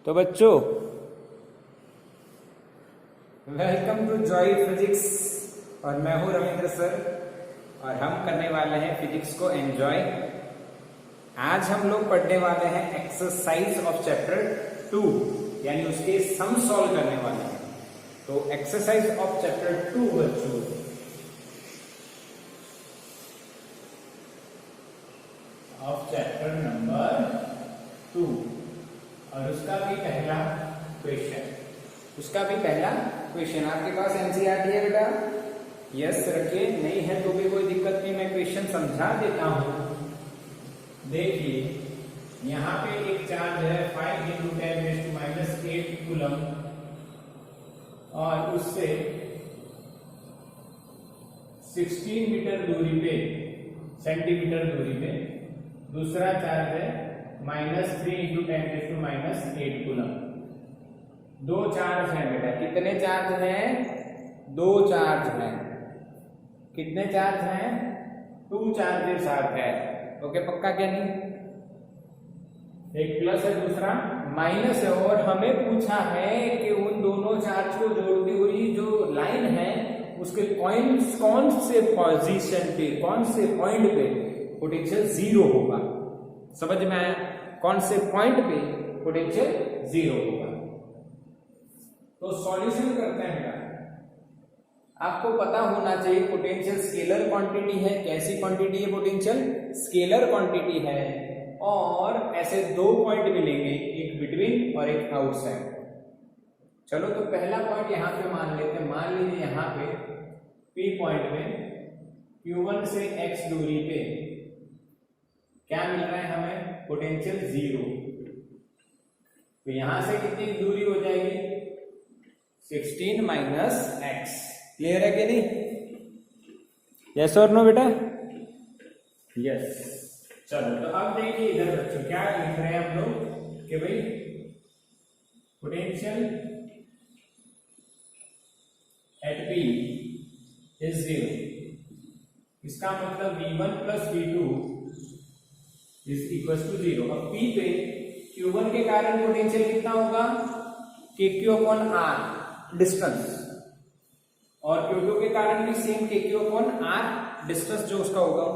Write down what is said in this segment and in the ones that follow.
तो बच्चों welcome to Joy physics और मैं हूं रविंद्र सर और हम करने वाले हैं फिजिक्स को एंजॉय। आज हम लोग पढ़ने वाले हैं एक्सरसाइज ऑफ चैप्टर 2 यानी उसके सम सॉल्व करने वाले हैं। तो एक्सरसाइज ऑफ चैप्टर 2 बच्चों ऑफ चैप्टर नंबर 2 और उसका भी पहला क्वेश्चन आपके पास एनसीईआरटी है बेटा? यस रखिए, नहीं है तो भी कोई दिक्कत नहीं, मैं क्वेश्चन समझा देता हूं। देखिए यहां पे एक चार्ज है 5 × 10⁻⁸ कूलम और उससे 16 मीटर दूरी पे सेंटीमीटर दूरी पे दूसरा चार्ज है -3 × 10⁻⁸ कूलम। दो चार्ज हैं बेटा। कितने चार्ज हैं? दो चार्ज हैं। कितने चार्ज हैं? 2 चार्जेस है। ओके, पक्का क्या नहीं? एक प्लस है दूसरा माइनस है और हमें पूछा है कि उन दोनों चार्ज को जोड़ती हुई जो लाइन है उसके पॉइंट्स कौन से पोजीशन पे, कौन से पॉइंट पे पोटेंशियल जीरो होगा। समझ में आया? कौन से पॉइंट पे पोटेंशियल जीरो होगा। तो सॉल्यूशन करते हैं बेटा। आपको पता होना चाहिए पोटेंशियल स्केलर क्वांटिटी है। कैसी क्वांटिटी है? पोटेंशियल स्केलर क्वांटिटी है और ऐसे दो पॉइंट मिलेंगे, एक बिटवीन और एक आउटसाइड। चलो तो पहला पॉइंट यहां पे मान लेते हैं। मान लीजिए यहां पे P पॉइंट में Q1 से x दूरी पे क्या मिल रहा है हमें? Potential zero. तो यहां से कितनी दूरी हो जाएगी? 16 - x। क्लियर है कि नहीं? यस और नो बेटा? यस। चलो तो अब देखिए इधर बच्चों क्या लिख रहे हैं हम लोग कि भाई पोटेंशियल एट P इज 0। इसका मतलब V1 + V2 = 0। अब P पे Q1 के कारण पोटेंशियल कितना होगा? KQ/R डिस्टेंस, और Q2 के कारण भी सेम KQ/R डिस्टेंस जो उसका होगा,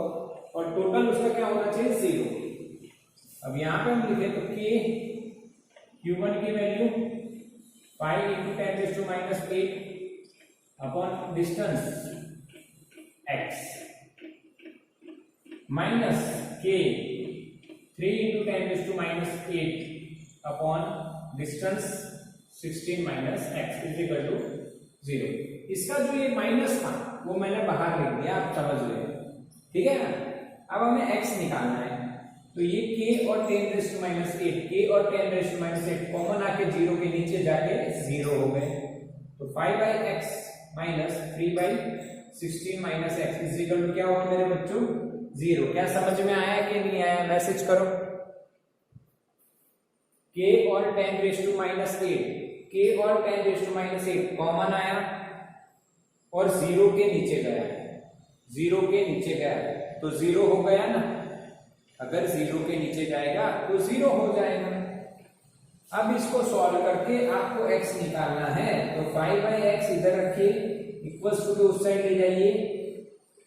और टोटल उसका क्या होना चाहिए? 0। अब यहां पे हम लिखे तो Q1 की value 5 × 10⁻⁸ upon distance x minus K 3 × 10⁻⁸ upon distance 16 - x = 0। इसका जो ये माइनस था वो मैंने बाहर लिख दिया, आप समझ गए, ठीक है ना? अब हमें x निकालना है तो ये k और 10⁻⁸, k और 10⁻⁸ कॉमन आके 0 के नीचे जाके 0 हो गए। तो 5/x - 3/16 - x = क्या होगा मेरे बच्चों? 0। क्या समझ में आया कि नहीं आया? मैसेज करो। k और 10⁻⁸, k और 10⁻⁸ कॉमन आया और 0 के नीचे गया, 0 के नीचे गया तो 0 हो गया ना। अगर 0 के नीचे जाएगा तो 0 हो जाएगा। अब इसको सॉल्व करके आपको x निकालना है तो 5/x इधर रखिए, इक्वल्स टू उस साइड ले जाइए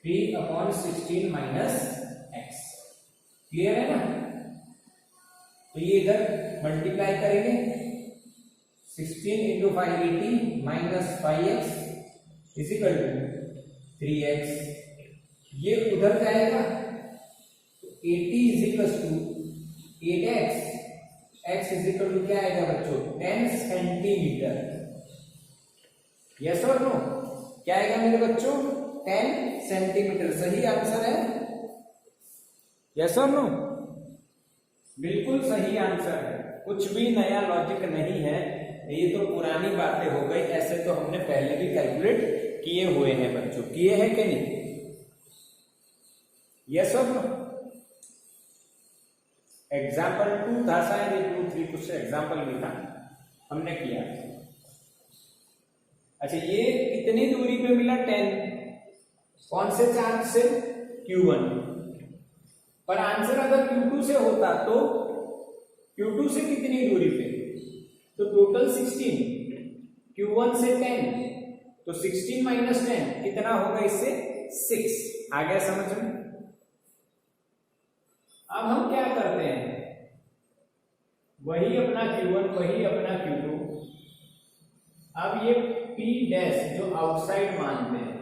3/16 - x। क्लियर है ना? तो ये इधर मल्टीप्लाई करेंगे 16 × 580 - 5x = 3x। ये उधर जाएगा 80 = 8x। x = क्या आएगा बच्चों? 10 सेंटीमीटर। यस और नो? क्या आएगा मेरे बच्चों? 10 सेंटीमीटर। सही आंसर है। यस और नो? बिल्कुल सही आंसर है। कुछ भी नया लॉजिक नहीं है, ये तो पुरानी बातें हो गई। ऐसे तो हमने पहले भी कैलकुलेट किए हुए हैं बच्चों। किए हैं कि नहीं? यस और नो? एग्जाम्पल 2 था शायद, 2 3 कुछ एग्जाम्पल भी था, हमने किया। अच्छा, ये कितनी दूरी पे मिला? 10। कौन से चार्ज से? Q1। पर आंसर अगर Q2 से होता तो Q2 से कितनी दूरी पे? टोटल 16, Q1 से 10, तो 16 माइनस 10 कितना होगा इससे 6। आ गया समझ में? अब हम क्या करते हैं, वही अपना Q1 वही अपना Q2, अब ये P डैश जो आउटसाइड मानते हैं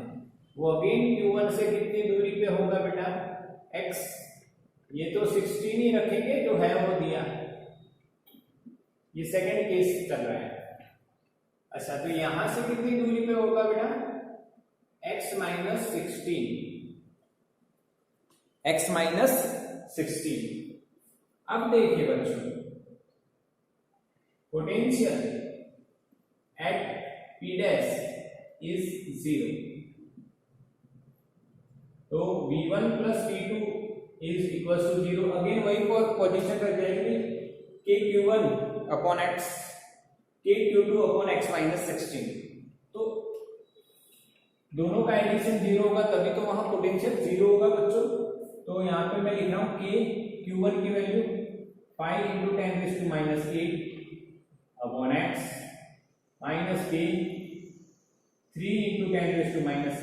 वो अगेन Q1 से कितनी दूरी पे होगा बेटा x, ये तो 16 ही रखेंगे जो है वो दिया, ये सेकंड केस चल रहा है। अच्छा तो यहां से कितनी दूरी पे होगा बेटा x माइनस 16, x माइनस 16। अब देखिए बच्चों, potential at P dash is 0, तो V1 plus V2 is equal to 0। Again वही पोजीशन रख जाएगी k Q1 upon x, k Q2 upon x minus 16, तो दोनों का एडिशन 0 होगा तभी तो वहां पोटेंशियल 0 होगा बच्चों। तो यहाँ पे मैं लिख रहा हूं k Q1 की value 5 into 10⁻⁸ upon x minus k 3 into 10⁻⁸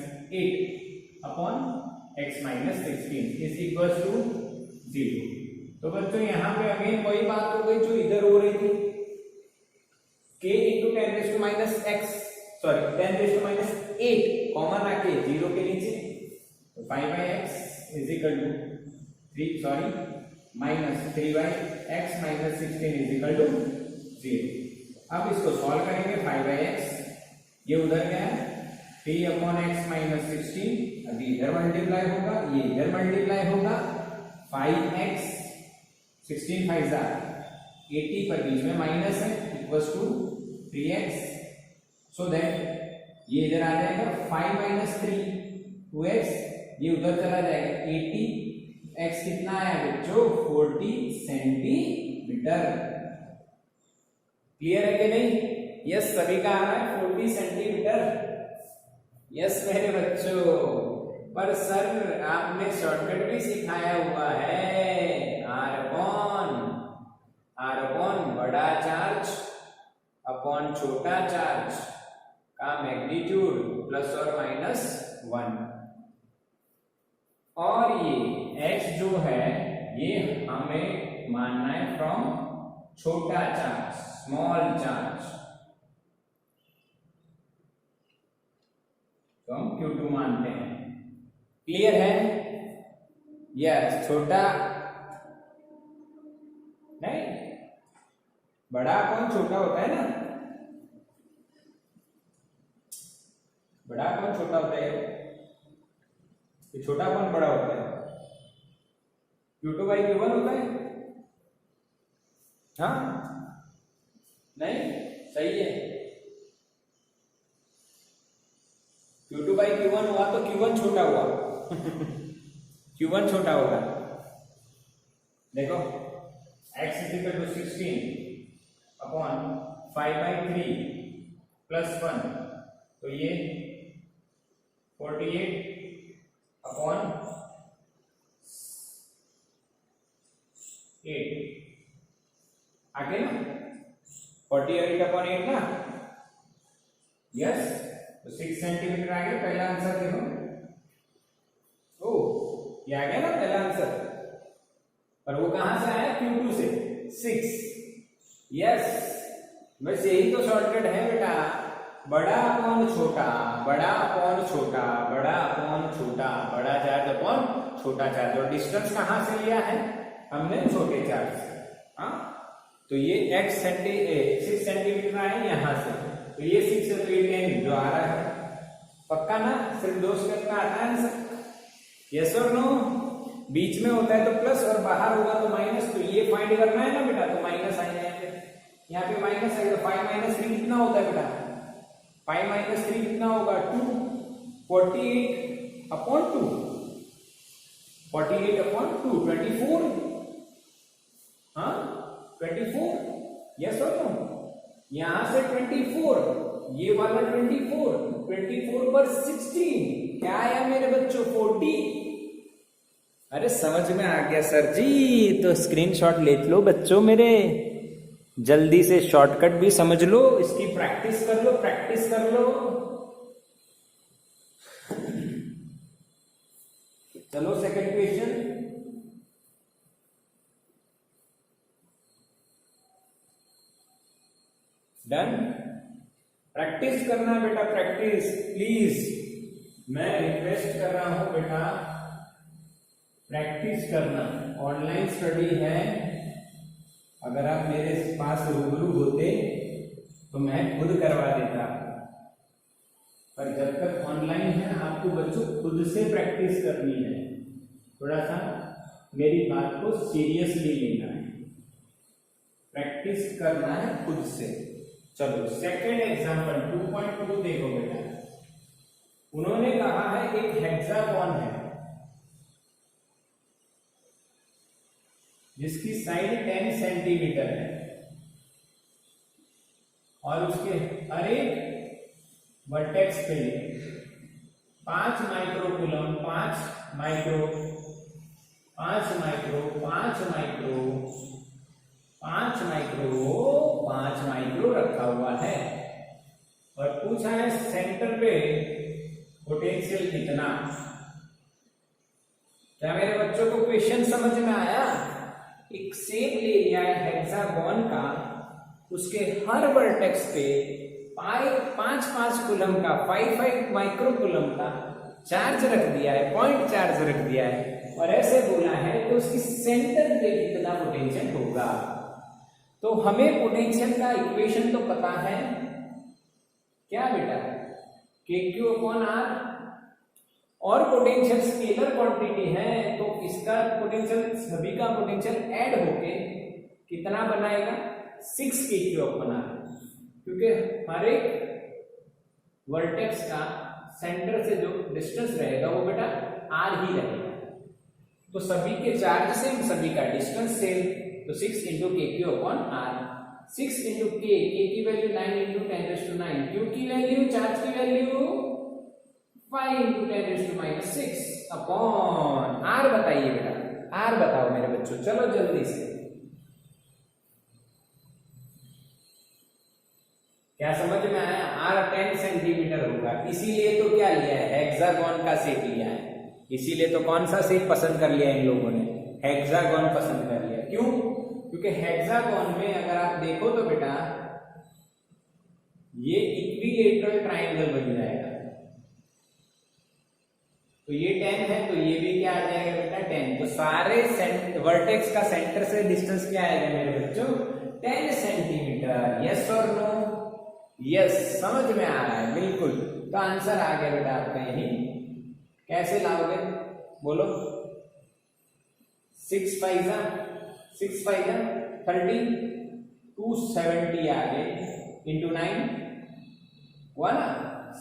upon x minus 16 is equal to 0। तो बच्चों यहाँ पे अगेन वही बात हो गई जो इधर हो रही थी, k इंटू 10⁻8 कॉमन रखे 0 के नीचे, तो 5/x is equal to 3 minus 3/x minus 16 is equal to 0। अब इसको सॉल्व करेंगे, 5/x ये उधर गया, 3/x माइनस 16 अभी इधर मल्टीप्लाई होगा, ये इधर मल्टीप्लाई होगा, 5x 16 5 80 पर बीच में माइनस है equals to 3x, so that ये इधर आ जाएगा 5 माइनस 3 2x, ये उधर चला जाएगा 80, x कितना आया बच्चों 40 सेंटीमीटर। क्लियर है कि नहीं? यस सभी का आ रहा है 40 सेंटीमीटर। यस मेरे बच्चों, पर सर आपने शॉर्टकट भी सिखाया हुआ है, आर अपॉन बड़ा चार्ज अपॉन छोटा चार्ज का मैग्नीट्यूड प्लस और माइनस 1, और ये x जो है ये हमें मानना है फ्रॉम छोटा चार्ज स्मॉल चार्ज, तो हम Q2 मानते हैं। क्लियर है? यस, छोटा नहीं बड़ा कौन छोटा होता है ना, बड़ा कौन छोटा होता है, ये छोटा कौन बड़ा होता है, Q2/Q1 होता है। हाँ नहीं सही है, Q2/Q1 हुआ तो Q1 छोटा हुआ Q1 छोटा होगा। देखो x is equal to 16 upon 5/3 plus 1, तो ये 48 अपॉन 8 आगे ना, 48 अपॉन 8 ना, यस, तो 6 सेंटीमीटर आ गया। पहला आंसर देखो, ओ ये आ गया ना पहला आंसर, पर वो कहां से आया Q2 से 6। यस, बस यही तो शॉर्टकट है बेटा, बड़ा अपॉन छोटा, बड़ा अपॉन छोटा, बड़ा अपॉन छोटा, बड़ा चार्ज अपॉन छोटा चार्ज, और डिस्टेंस कहां से लिया है हमने, छोटे चार्ज से। हाँ तो ये x 6 सेंटीमीटर आए यहां से, तो ये 6 है तो ये 10 जो आ रहा है, पक्का ना, सिर्फ 2 स्टेप का आता है आंसर। यस और नो? बीच में होता है तो प्लस और बाहर होगा तो माइनस, तो ये फाइंड करना है ना बेटा, तो माइनस आ जाएंगे, यहाँ पे माइनस आएगा, 5 माइनस 3 कितना होता है बेटा, 5 माइनस 3 कितना होगा 2, 48 अपॉन 2, 48 अपॉन 2 24, हाँ 24, यस और नो? यहां से 24, ये वाला 24 पर 16 क्या आया मेरे बच्चों 40। अरे समझ में आ गया सर जी, तो स्क्रीनशॉट ले लो बच्चों मेरे। जल्दी से शॉर्टकट भी समझ लो, इसकी प्रैक्टिस कर लो, प्रैक्टिस कर लो। चलो सेकंड क्वेश्चन। डन। प्रैक्टिस करना बेटा, प्रैक्टिस प्लीज, मैं रिक्वेस्ट कर रहा हूं बेटा, प्रैक्टिस करना। ऑनलाइन स्टडी है, अगर आप मेरे पास रूबरू होते तो मैं खुद करवा देता, पर जब तक ऑनलाइन है आपको बच्चों खुद से प्रैक्टिस करनी है। थोड़ा सा मेरी बात को सीरियसली लेना है, प्रैक्टिस करना है खुद से। चलो सेकंड एग्जांपल 2.2 देखो बेटा। उन्होंने कहा है एक हेक्सागोन है जिसकी साइड 10 सेंटीमीटर है और उसके हर एक वर्टेक्स पे 5 microcoulomb 5 micro 5 micro 5 micro 5 micro 5 micro रखा हुआ है और पूछा है सेंटर पे पोटेंशियल कितना। क्या मेरे बच्चों को क्वेश्चन समझ में आया? एक शेप ले लिया है हेक्सागोन का, उसके हर वर्टेक्स पे 5 कूलम का 5 माइक्रोकूलम का चार्ज रख दिया है, पॉइंट चार्ज रख दिया है और ऐसे बोला है कि उसकी सेंटर पे कितना पोटेंशियल होगा। तो हमें पोटेंशियल का इक्वेशन तो पता है क्या बेटा, KQ/R, और पोटेंशियल स्केलर क्वांटिटी है तो इसका पोटेंशियल, सभी का पोटेंशियल ऐड होके कितना बनाएगा 6 KQ/R, क्योंकि हर एक वर्टेक्स का सेंटर से जो डिस्टेंस रहेगा वो बेटा R ही रहेगा। तो सभी के चार्ज सेम, सभी का डिस्टेंस सेम, तो 6 × KQ/R। 6 × K की वैल्यू 9 × 10⁹, Q की वैल्यू, चार्ज की वैल्यू 5 × 10⁻⁶ अपॉन R। बताइए बेटा, R बताओ मेरे बच्चों, चलो जल्दी से। क्या समझ में आया? R 10 सेंटीमीटर होगा, इसीलिए तो क्या लिया है, हेक्सागोन का शेप लिया है। इसीलिए तो कौन सा शेप पसंद कर लिया इन लोगों ने, हेक्सागोन पसंद कर लिया। क्यों? क्योंकि हेक्सागोन में अगर आप देखो तो बेटा ये इक्विलेटरल ट्रायंगल बन जाएगा। तो ये 10 है तो ये भी क्या आ जाएगा बेटा 10। तो सारे वर्टेक्स का सेंटर से डिस्टेंस क्या आएगा मेरे बच्चों 10 सेंटीमीटर। यस और नो? यस, समझ में आ रहा है बिल्कुल। तो आंसर आ गया बेटा आपका यही। कैसे लाओगे बोलो? 6 5 30, 270 आ गए इंटू 9 हुआ ना।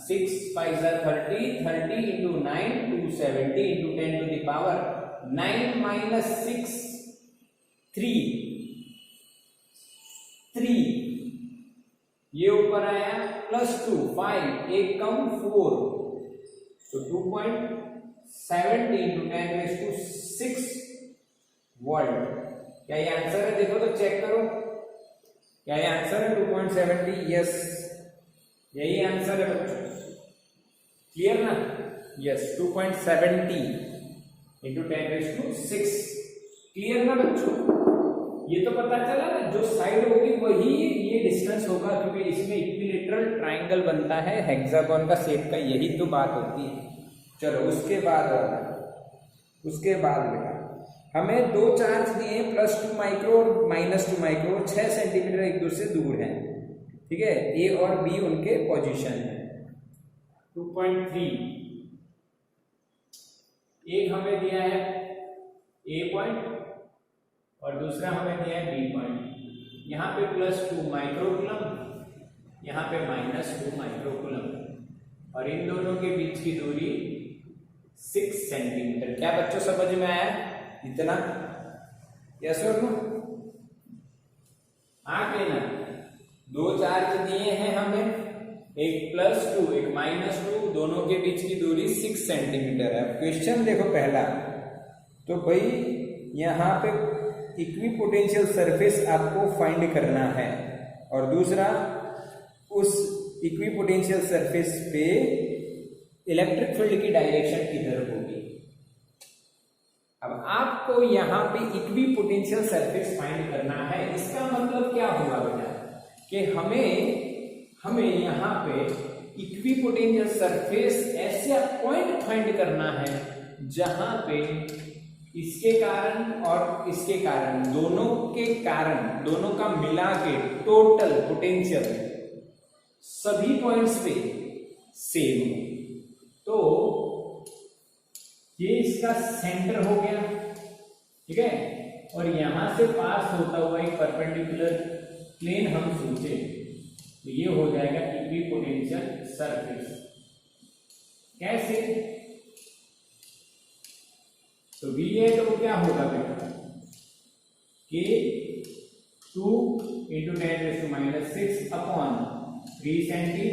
6 5 30, 30 into 9 270 into 10 to the power 9 - 6 3 ये ऊपर आया +2 5 एक कम 4 तो 2.70 इंटू 10⁶ वोल्ट। क्या ये आंसर है? देखो तो चेक करो, क्या ये आंसर है 2.70? यस, यही आंसर है बच्चों। क्लियर ना? Yes, 2.70 into 10⁶। क्लियर ना बच्चों? ये तो पता चला ना, जो साइड होगी वही ये डिस्टेंस होगा, क्योंकि इसमें इक्विलेटरल ट्रायंगल बनता है हेक्सागोन का शेप का, यही तो बात होती है। चलो उसके बाद बेटा हमें दो चार्ज दिए +2 माइक्रो और -2 माइक्रो, 6 सेंटीमीटर एक दूसरे से दूर हैं, ठीक है। ए और बी उनके पोजीशन है। 2.3 एक हमें दिया है ए पॉइंट और दूसरा हमें दिया है बी पॉइंट। यहाँ पे +2 माइक्रोकूलम, यहाँ पे -2 माइक्रोकूलम और इन दोनों के बीच की दूरी 6 सेंटीमीटर। क्या बच्चों समझ में आया इतना? यस और नो? आगे ना दो चार्ज दिए हैं हमें, एक +2 एक -2, दोनों के बीच की दूरी 6 सेंटीमीटर है। क्वेश्चन देखो पहला, तो भाई यहाँ पे इक्विपोटेंशियल सरफेस आपको फाइंड करना है, और दूसरा उस इक्विपोटेंशियल सरफेस पे इलेक्ट्रिक फील्ड की डायरेक्शन किधर होगी। अब आपको यहाँ पे इक्विपोटेंशियल सरफेस फाइंड करना है। इसका मतलब क्या हुआ बेटा कि हमें यहाँ पे इक्विपोटेंशियल सरफेस ऐसा पॉइंट फाइंड करना है जहां पे इसके कारण और इसके कारण, दोनों का मिला के टोटल पोटेंशियल सभी पॉइंट्स पे सेम हो। तो ये इसका सेंटर हो गया, ठीक है, और यहां से पास होता हुआ एक परपेंडिकुलर प्लेन हम सोचे तो ये हो जाएगा इक्विपोटेंशियल सरफेस। कैसे? तो V है तो क्या होगा बेटा कि 2 × 10⁻⁶ अपॉन 3 सेंटी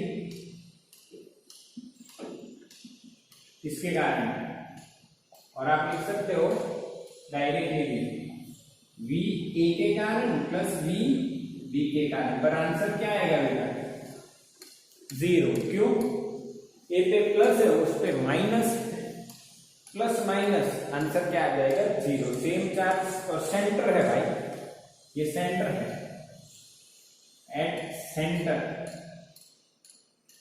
इसके कारण, और आप लिख सकते हो डायरेक्टली V A के कारण प्लस V B के कारण, पर आंसर क्या आएगा बेटा 0। क्यों? A पे प्लस है, उस पे माइनस, प्लस माइनस आंसर क्या आ जाएगा 0। सेम चार्ज और सेंटर है भाई, ये सेंटर है, एट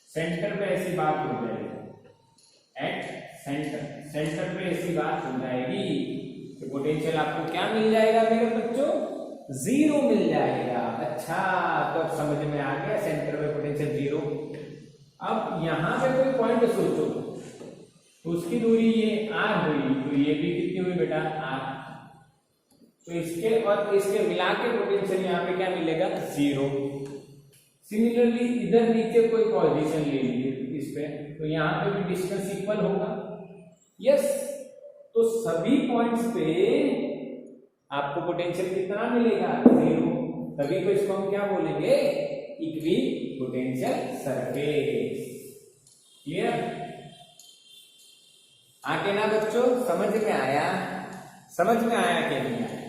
सेंटर पे ऐसी बात हो जाएगी, एट सेंटर पे ऐसी बात हो जाएगी कि पोटेंशियल आपको क्या मिल जाएगा मेरे बच्चों 0 मिल जाएगा। अच्छा, तो अब समझ में आ गया सेंटर पे पोटेंशियल 0। अब यहां पे कोई पॉइंट सोचो तो उसकी दूरी ये r हुई, तो ये भी कितनी हुई बेटा r, तो इसके और इसके मिला के पोटेंशियल यहाँ पे क्या मिलेगा 0। सिमिलरली इधर नीचे कोई पोजीशन ले लीजिए इस पे, तो यहाँ पे भी डिस्टेंस इक्वल होगा। यस, तो सभी पॉइंट्स पे आपको पोटेंशियल कितना मिलेगा 0, तभी तो इसको हम क्या बोलेंगे इक्विपोटेंशियल सरफेस। क्लियर? आगे ना बच्चों, समझ में आया कि नहीं आया?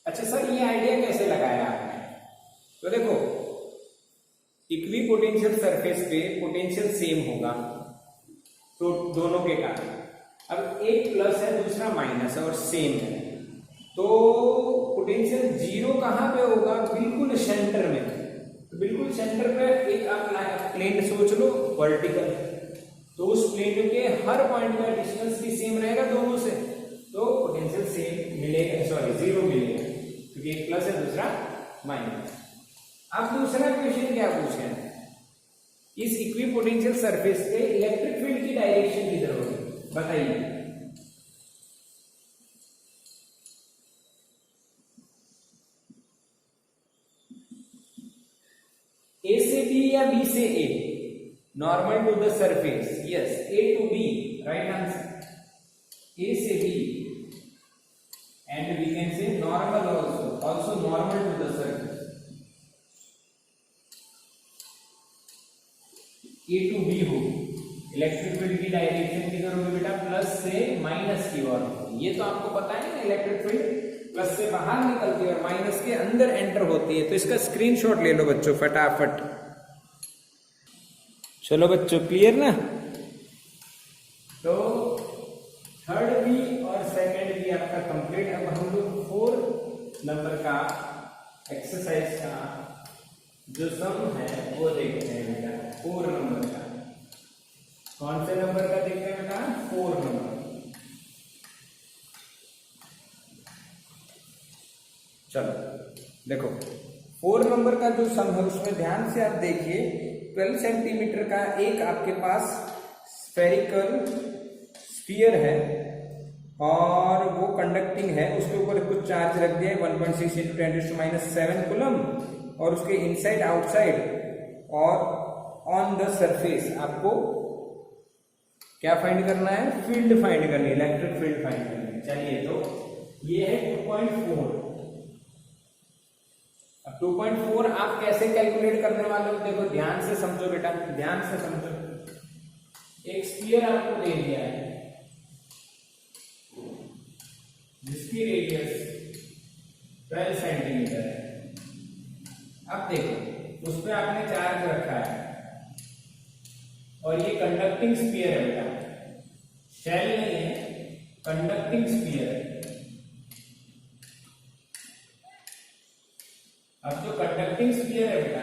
अच्छा सर, ये आइडिया कैसे लगाया आपने? तो देखो, इक्विपोटेंशियल सरफेस पे पोटेंशियल सेम होगा तो दोनों के कारण, अब एक प्लस है दूसरा माइनस है और सेम है, तो पोटेंशियल 0 कहां पे होगा? बिल्कुल सेंटर में। तो बिल्कुल सेंटर पे एक आप प्लेन सोच लो वर्टिकल, तो उस प्लेन के हर पॉइंट का डिस्टेंस भी सेम रहेगा दोनों से, तो पोटेंशियल सेम मिलेगा, 0 मिलेगा, क्योंकि एक प्लस है दूसरा माइनस। अब दूसरा क्वेश्चन क्या पूछे हैं, इस इक्विपोटेंशियल सरफेस पे इलेक्ट्रिक फील्ड की डायरेक्शन किधर होगी बताइए। ए से बी या बी से A? Normal to the surface, yes, A to B, right answer, A से B, and we can say normal also normal to the surface, A to B होगी। Electric field की direction किधर होगी बेटा? Plus से minus की ओर होगी। ये तो आपको पता है ना, इलेक्ट्रिक फील्ड प्लस से बाहर निकलती है और माइनस के अंदर एंटर होती है। तो इसका स्क्रीनशॉट ले लो बच्चों फटाफट। चलो बच्चों, क्लियर ना? तो थर्ड भी और सेकंड भी आपका कंप्लीट। अब हम लोग 4 नंबर का एक्सरसाइज का जो सम है वो देखते हैं बेटा। 4 नंबर का, कौन से नंबर का देखते हैं बेटा? 4 नंबर। चलो देखो, 4 नंबर का जो सम है उसमें ध्यान से आप देखिए, 12 सेंटीमीटर का एक आपके पास स्फेरिकल स्फीयर है और वो कंडक्टिंग है, उसके ऊपर कुछ चार्ज रख दिया है 1.6 × 10⁻⁷ कूलम, और उसके इनसाइड आउटसाइड और ऑन द सरफेस आपको क्या फाइंड करना है? फील्ड फाइंड करनी है, इलेक्ट्रिक फील्ड फाइंड करनी है। चलिए, तो ये है 2.4। अब 2.4 आप कैसे कैलकुलेट करने वाले हो? देखो ध्यान से समझो बेटा, ध्यान से समझो। एक स्फीयर आपको दे दिया है जिसके इसकी रेडियस 12 सेंटीमीटर है। अब देखो उस पर आपने चार्ज रखा है और ये कंडक्टिंग स्फीयर है बेटा, शेल नहीं है, कंडक्टिंग स्फीयर है। अब जो कंडक्टिंग स्फीयर है बेटा,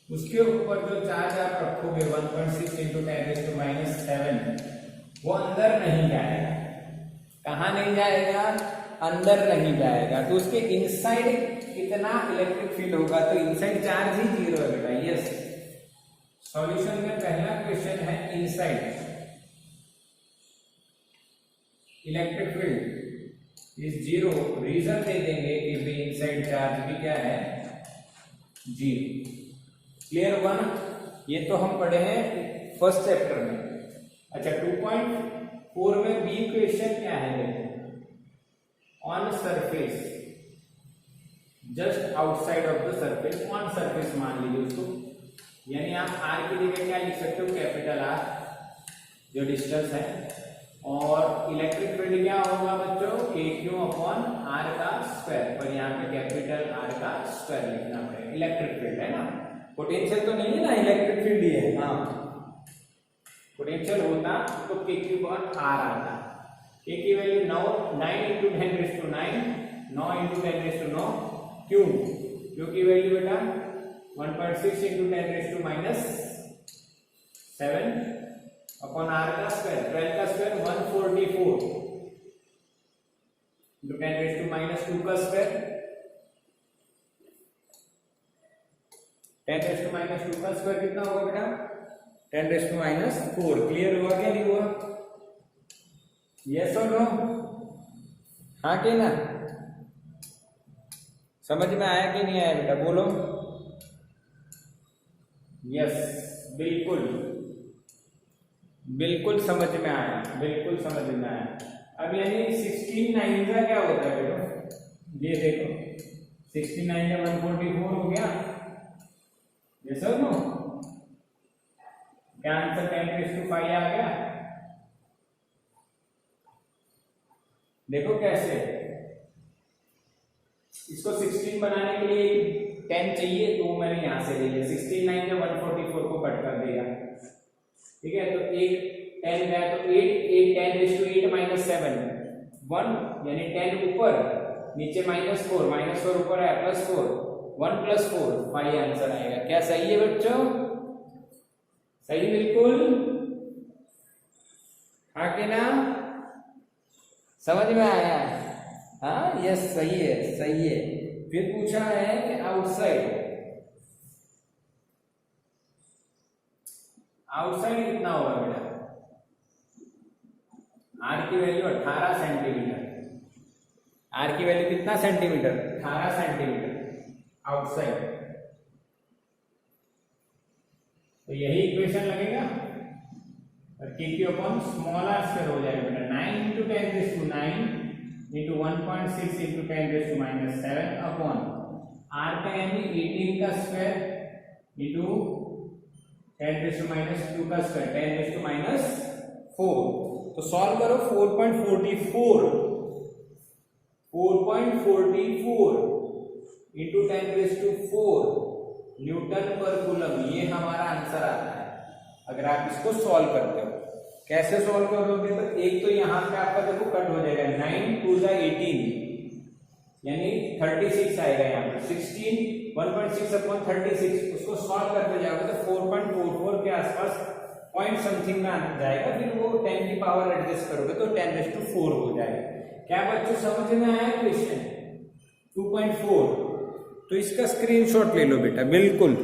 उसके ऊपर जो चार्ज आप रखोगे 1.6 इंटू 10⁻⁷ वो अंदर नहीं जाएगा। कहाँ नहीं जाएगा? अंदर नहीं जाएगा। तो उसके इनसाइड कितना इलेक्ट्रिक फील्ड होगा? तो इनसाइड चार्ज ही 0 है बेटा। यस, सॉल्यूशन में पहला क्वेश्चन है inside electric field is 0। Reason दे देंगे कि भी इनसाइड चार्ज भी क्या है? 0। क्लियर हुआ ना? ये तो हम पढ़े हैं फर्स्ट चैप्टर में। अच्छा, 2.4 में बी क्वेश्चन क्या है? देखो, on surface, just outside of the surface, on surface मान लीजिए उसको, यानी आप आर की जगह क्या लिख सकते हो? कैपिटल आर, जो डिस्टेंस है। और इलेक्ट्रिक फील्ड क्या होगा बच्चों? KQ अपॉन आर का स्क्वायर, पर यहाँ पे कैपिटल आर का स्क्वायर लिखना पड़ेगा। इलेक्ट्रिक फील्ड है ना, पोटेंशियल तो नहीं है ना, इलेक्ट्रिक फील्ड ही है। हाँ, पोटेंशियल होता तो KQ अपॉन आर आता। K की वैल्यू 9 इंटू 10⁹9, 9 इंटू 10⁹9। क्यू की वैल्यू बेटा 1.6 इंटू 10⁻⁷ अपॉन आर का स्क्वायर, 12 का स्क्वायर 144 इंटू 10⁻² का स्क्वायर, 10⁻² का स्क्वायर कितना होगा बेटा? 10⁻⁴। क्लियर हुआ क्या नहीं हुआ? यस और नो? हाँ कि ना? समझ में आया कि नहीं आया बेटा? बोलो। यस, बिल्कुल बिल्कुल समझ में आया, बिल्कुल समझ में आया। अब यानी 16/9 का क्या होता है बेटा? ये देखो, 16/9 का 144 हो गया। ये सब नो क्या आंसर? 10⁵5 आ गया। देखो कैसे, इसको 16 बनाने के लिए 10 चाहिए, तो मैंने यहां से ले लिया। 16/9 का 144 को कट कर दिया। ठीक है, तो एक 10 गया तो 8 10⁸8 - 7 1, यानी 10 ऊपर, नीचे -4 ऊपर है +4, 1 + 4 5 आंसर आएगा। क्या सही है बच्चों? सही बिल्कुल। हाँ कि ना? समझ में आया? हाँ, यस, सही है, सही है। फिर पूछा है कि आउटसाइड कितना होगा बेटा? आर की वैल्यू 18 सेंटीमीटर। आर की वैल्यू कितना सेंटीमीटर? 18 centimetre outside. तो यही इक्वेशन लगेगा और KQ अपॉन स्मॉल आर स्क्वायर हो जाएगा बेटा। 9 into 10⁹9 into 1.6 into 10⁻⁷ upon R का यानी 18 का स्क्वायर इंटू 10⁻² का स्क्वायर 10⁻⁴। तो सॉल्व करो। 4.44 इंटू 10⁴ न्यूटन पर कूलम, ये हमारा आंसर आता है अगर आप इसको सॉल्व करते हो। कैसे सॉल्व करोगे? तो एक तो यहां पे आपका देखो कट हो जाएगा, 9 2 18 यानी 36 आएगा। यहाँ पे 16 1.6 अपॉन 36, उसको सॉल्व करते जाओगे तो 4.44 के आसपास पॉइंट समथिंग में आ जाएगा। फिर वो 10 की पावर एडजस्ट करोगे तो 10⁴ हो जाएगा। क्या बच्चों समझ में आया क्वेश्चन? 2.4। तो इसका स्क्रीनशॉट ले लो बेटा, बिल्कुल।